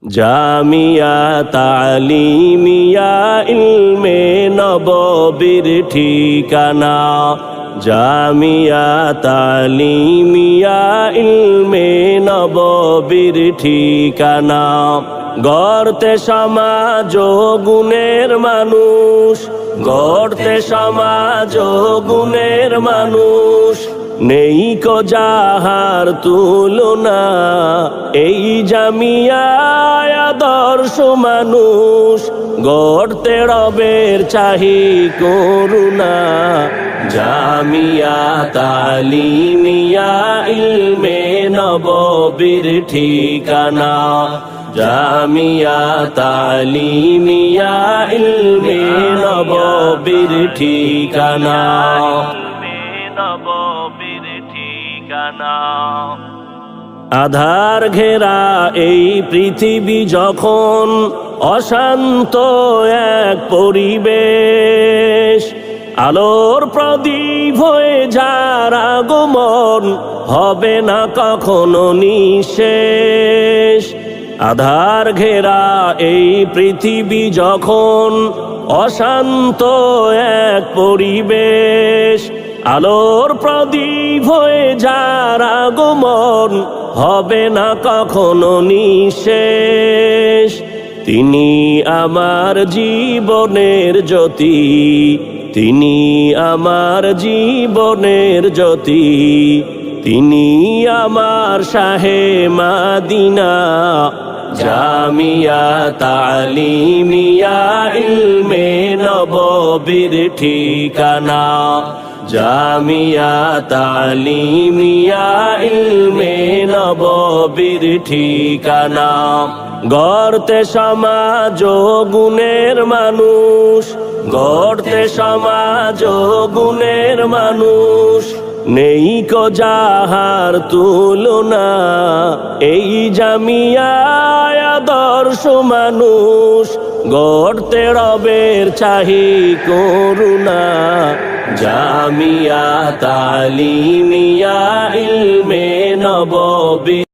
জামিয়া তালিমিয়া ইলমে নববীর ঠিকানা। জামিয়া তালিমিয়া ইলমে নববীর ঠিকানা। গড়তে সমাজ গুণের মানুষ, গড়তে সমাজ গুণের মানুষ, নেই কো যাহার তুলনা। এই জামিয়ায় আদর্শ মানুষ, গড়তে রবের চাহি করুণা। জামিয়া তালিমিয়া ইলমে নববীর ঠিকানা। জামিয়া তালিমিয়া ইলমে নববীর ঠিকানা। আধার ঘেরা এই পৃথিবী যখন, অশান্ত এক পরিবেশ, আলোর প্রদীপ হয়ে যার আগমন হবে না কখনো নিঃশেষ। আধার ঘেরা এই পৃথিবী যখন, অশান্ত এক পরিবেশ, আলোর প্রদীপ হয়ে যার আগমন হবে না কখনো নিঃশেষ। তিনি আমার জীবনের জ্যোতি, তিনি আমার জীবনের জ্যোতি, তিনি আমার শাহে মাদিনা। জামিয়া তালিমিয়া ইলমে নববীর ঠিকানা। জামিয়া তালিমিয়া ইলমে নববীর ঠিকানা। গড়তে সমাজ গুণের মানুষ, গড়তে সমাজ গুণের মানুষ, নেই কো যাহার তুলনা। এই জামিয়ায় আদর্শ মানুষ, গড়তে রবের চাহি করুণা। জামিয়া তালিমিয়া ইলমে নববীর